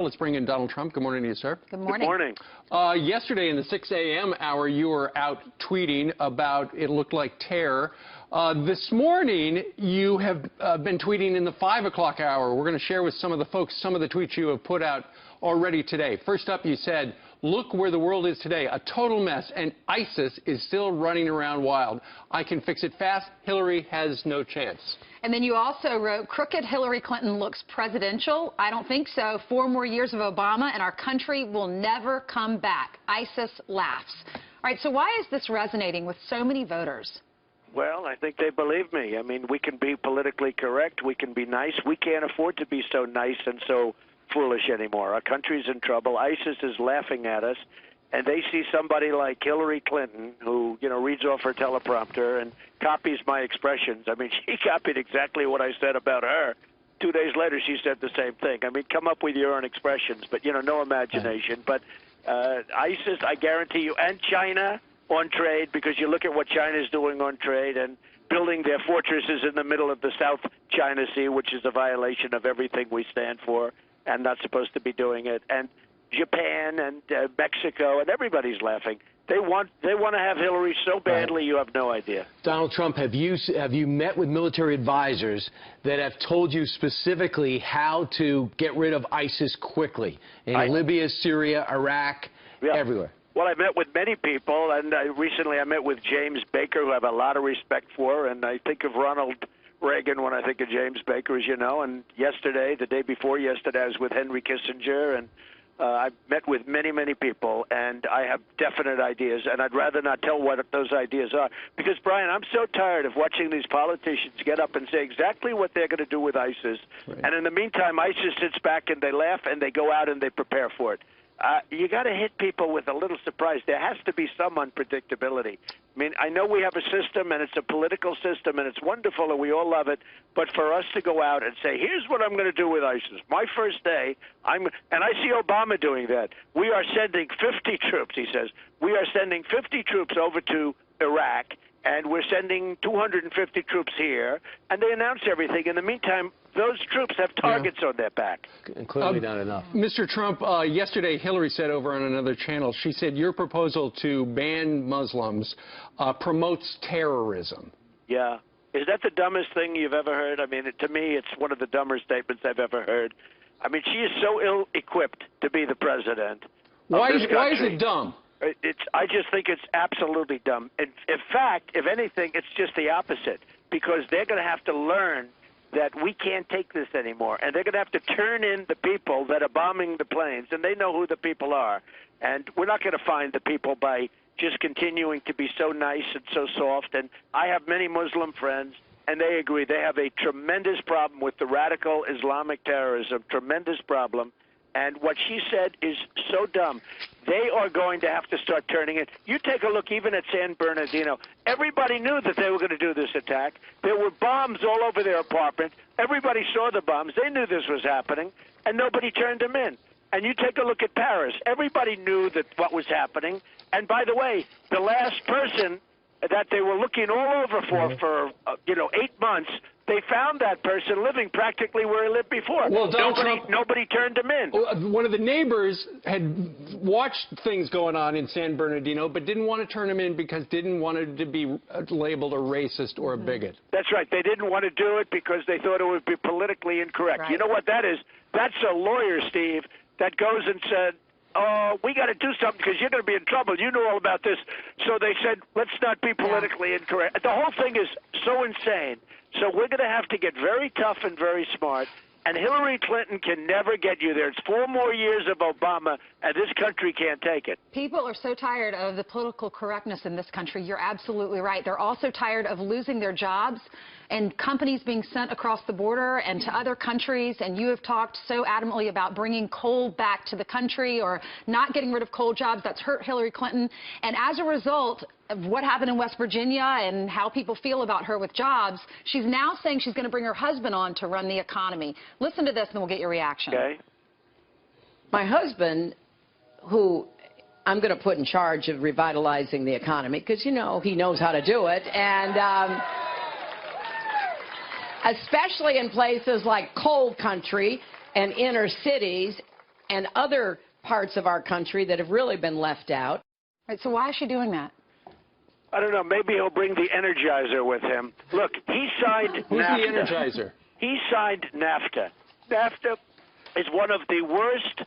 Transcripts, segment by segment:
Let's bring in Donald Trump. Good morning to you, sir. Good morning. Good morning. Yesterday in the 6 a.m. hour, you were out tweeting about it looked like terror. This morning, you have been tweeting in the 5 o'clock hour. We're going to share with some of the folks some of the tweets you have put out already today. First up, you said, "Look where the world is today, a total mess, and ISIS is still running around wild. I can fix it fast. Hillary has no chance." And then you also wrote, "Crooked Hillary Clinton looks presidential. I don't think so. 4 more years of Obama and our country will never come back. ISIS laughs." All right, so why is this resonating with so many voters? Well, I think they believe me. I mean, we can be politically correct. We can be nice. We can't afford to be so nice and so foolish anymore. Our country's in trouble. ISIS is laughing at us. And they see somebody like Hillary Clinton who, reads off her teleprompter and copies my expressions. I mean, she copied exactly what I said about her. 2 days later, she said the same thing. I mean, come up with your own expressions, but, no imagination. But ISIS, I guarantee you, and China on trade, because you look at what China's doing on trade and building their fortresses in the middle of the South China Sea, which is a violation of everything we stand for and not supposed to be doing it. And Japan and Mexico, and everybody's laughing. They want to have Hillary so badly, you have no idea. Donald Trump, have you met with military advisors that have told you specifically how to get rid of ISIS quickly in Libya, Syria, Iraq, everywhere? Well, I met with many people, and recently I met with James Baker, who I have a lot of respect for, and I think of Ronald Reagan when I think of James Baker, as you know. And yesterday, the day before yesterday, I was with Henry Kissinger, and I've met with many, many people, and I have definite ideas, and I'd rather not tell what those ideas are. Because, Brian, I'm so tired of watching these politicians get up and say exactly what they're going to do with ISIS. Right. And in the meantime, ISIS sits back and they laugh and they go out and they prepare for it. You got to hit people with a little surprise. There has to be some unpredictability. I mean, I know we have a system, and it's a political system, and it's wonderful, and we all love it. But for us to go out and say, here's what I'm going to do with ISIS. My first day, and I see Obama doing that. We are sending 50 troops, he says. We are sending 50 troops over to Iraq, and we're sending 250 troops here. And they announce everything. In the meantime, those troops have targets on their back. And clearly not enough. Mr. Trump, yesterday Hillary said over on another channel, she said your proposal to ban Muslims promotes terrorism. Yeah. Is that the dumbest thing you've ever heard? I mean, to me, it's one of the dumber statements I've ever heard. I mean, she is so ill-equipped to be the president. Why is it dumb? I just think it's absolutely dumb. In fact, if anything, it's just the opposite, because they're going to have to learn that we can't take this anymore, and they're going to have to turn in the people that are bombing the planes, and they know who the people are. And we're not going to find the people by just continuing to be so nice and so soft. And I have many Muslim friends, and they agree they have a tremendous problem with the radical Islamic terrorism, tremendous problem. And what she said is so dumb. They are going to have to start turning it. You take a look even at San Bernardino. Everybody knew that they were going to do this attack. There were bombs all over their apartment. Everybody saw the bombs. They knew this was happening, and nobody turned them in. And you take a look at Paris. Everybody knew that what was happening. And by the way, the last person that they were looking all over for 8 months, they found that person living practically where he lived before. Well, nobody turned him in. One of the neighbors had watched things going on in San Bernardino, but didn't want to turn him in because didn't want it to be labeled a racist or a bigot. That's right. They didn't want to do it because they thought it would be politically incorrect. Right. You know what that is? That's a lawyer, Steve, that goes and said, oh, we got to do something because you're going to be in trouble. You know all about this. So they said, let's not be politically incorrect. The whole thing is so insane. So we're going to have to get very tough and very smart. And Hillary Clinton can never get you there. It's 4 more years of Obama, and this country can't take it. People are so tired of the political correctness in this country. You're absolutely right. They're also tired of losing their jobs and companies being sent across the border and to other countries. And you have talked so adamantly about bringing coal back to the country or not getting rid of coal jobs. That's hurt Hillary Clinton. And as a result of what happened in West Virginia and how people feel about her with jobs, she's now saying she's going to bring her husband on to run the economy. Listen to this and we'll get your reaction. Okay. My husband, who I'm going to put in charge of revitalizing the economy, because, he knows how to do it. And especially in places like coal country and inner cities, and other parts of our country that have really been left out. Right, so why is she doing that? I don't know. Maybe he'll bring the Energizer with him. Look, he signed Who's NAFTA. the Energizer? He signed NAFTA. NAFTA is one of the worst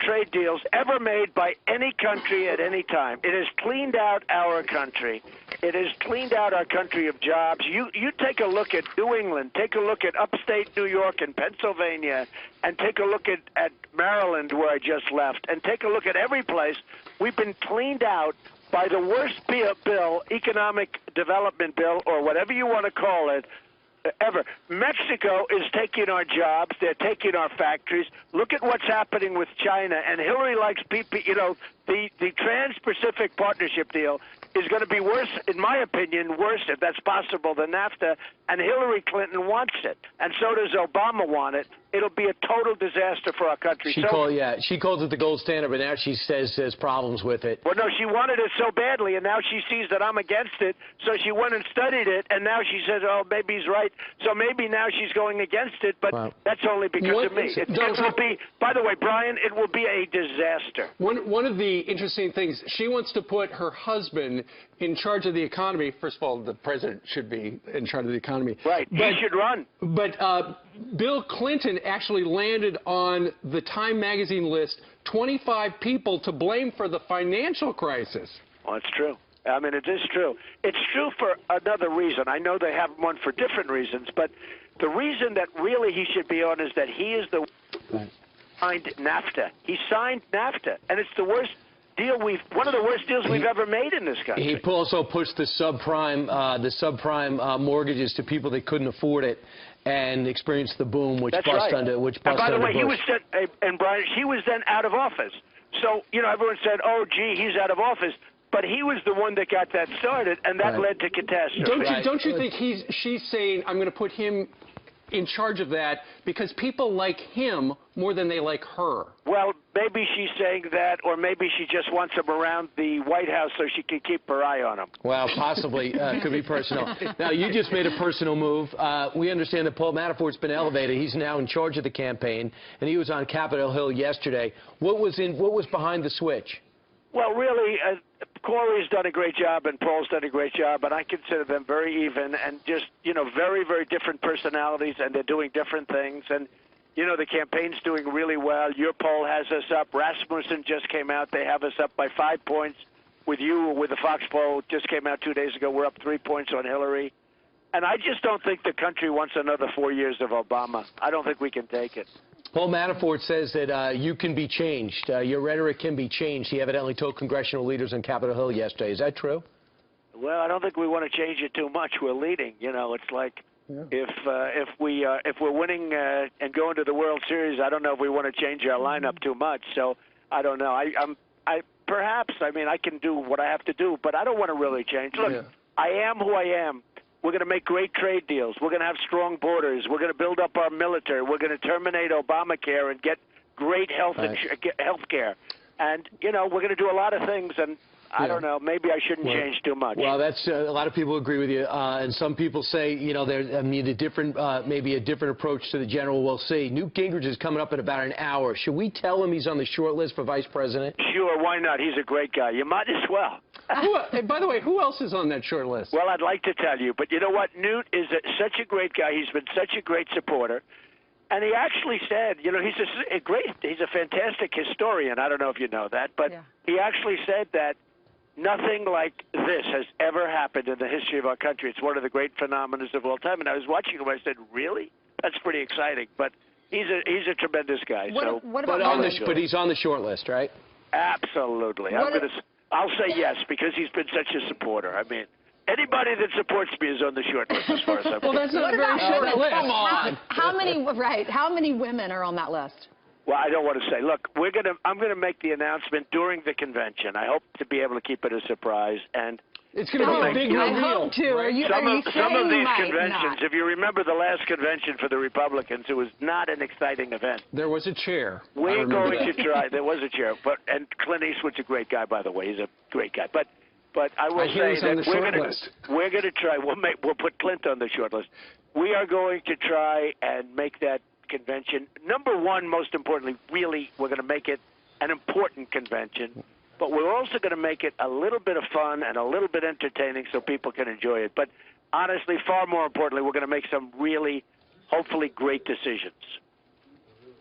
trade deals ever made by any country at any time. It has cleaned out our country. It has cleaned out our country of jobs. You take a look at New England, take a look at upstate New York and Pennsylvania, and take a look at Maryland, where I just left, and take a look at every place. We've been cleaned out by the worst bill, economic development bill, or whatever you want to call it, ever. Mexico is taking our jobs. They're taking our factories. Look at what's happening with China. And Hillary likes PP. You know, the Trans-Pacific Partnership deal is going to be worse, in my opinion, worse, if that's possible, than NAFTA. And Hillary Clinton wants it. And so does Obama want it. It'll be a total disaster for our country. She calls it the gold standard, but now she says there's problems with it. Well, no, she wanted it so badly, and now she sees that I'm against it, so she went and studied it, and now she says, oh, maybe he's right. So maybe now she's going against it, but that's only because of me. It will be, by the way, Brian, it will be a disaster. One of the interesting things, she wants to put her husband in charge of the economy. First of all, the president should be in charge of the economy. Right, he should run. But Bill Clinton actually landed on the Time magazine list 25 people to blame for the financial crisis. Well, it's true. I mean, it is true. It's true for another reason. I know they have one for different reasons, but the reason that really he should be on is that he is the one who signed NAFTA. He signed NAFTA, and it's the worst deal one of the worst deals we've ever made in this country. He also pushed the subprime mortgages to people that couldn't afford it, and experienced the boom, which That's bust right. under which And bust by the under way, Bush. he was and Brian, he was then out of office. So everyone said, "Oh, gee, he's out of office." But he was the one that got that started, and that led to catastrophe. Don't you think she's saying, I'm going to put him in charge of that because people like him more than they like her? Well, maybe she's saying that, or maybe she just wants him around the White House so she can keep her eye on him. Well, possibly. Could be personal. Now, you just made a personal move. We understand that Paul Manafort's been elevated. He's now in charge of the campaign, and he was on Capitol Hill yesterday. What was behind the switch? Well, really, Corey's done a great job and Paul's done a great job, and I consider them very even and just, very, very different personalities, and they're doing different things. And, the campaign's doing really well. Your poll has us up. Rasmussen just came out. They have us up by 5 points. With the Fox poll just came out 2 days ago. We're up 3 points on Hillary. And I just don't think the country wants another 4 years of Obama. I don't think we can take it. Paul Manafort says that you can be changed. Your rhetoric can be changed. He evidently told congressional leaders on Capitol Hill yesterday. Is that true? Well, I don't think we want to change it too much. We're leading. It's like if we're winning and going to the World Series, I don't know if we want to change our lineup too much. So I don't know. I can do what I have to do, but I don't want to really change. Look, I am who I am. We're going to make great trade deals. We're going to have strong borders. We're going to build up our military. We're going to terminate Obamacare and get great health care. And, we're going to do a lot of things. And I don't know. Maybe I shouldn't change too much. Well, that's a lot of people agree with you. And some people say, maybe a different approach to the general. We'll see. Newt Gingrich is coming up in about an hour. Should we tell him he's on the short list for vice president? Sure. Why not? He's a great guy. You might as well. By the way, who else is on that short list? Well, I'd like to tell you, but you know what? Newt is such a great guy. He's been such a great supporter. And he actually said, he's a fantastic historian. I don't know if you know that, but he actually said that nothing like this has ever happened in the history of our country. It's one of the great phenomena of all time. And I was watching him, I said, really? That's pretty exciting. But he's a tremendous guy. But he's on the short list, right? Absolutely. I'll say yes, because he's been such a supporter. I mean, anybody that supports me is on the short list as far as I'm concerned. Well, that's not a very short list. Come on. How many women are on that list? Well, I don't want to say. Look, I'm going to make the announcement during the convention. I hope to be able to keep it a surprise. And it's going to be a big reveal. I hope to. Right? Some of these conventions, if you remember the last convention for the Republicans, it was not an exciting event. There was a chair. We're going to try. There was a chair, and Clint Eastwood's a great guy, by the way. He's a great guy. But I will say that we're going to try. We'll put Clint on the short list. We are going to try and make that convention. Number one, most importantly, really, we're going to make it an important convention, but we're also going to make it a little bit of fun and a little bit entertaining so people can enjoy it. But honestly, far more importantly, we're going to make some really, hopefully, great decisions.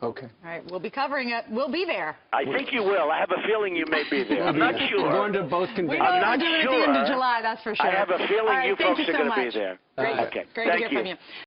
Okay. All right, we'll be covering it. We'll be there. I think you will. I have a feeling you may be there. I'm not sure. We're going to both We conventions. know I'm not we're doing it at sure. the end of July, that's for sure. I have a feeling All right, you thank folks you are so going to be much. there. Great, Okay. great to Thank hear you. from you.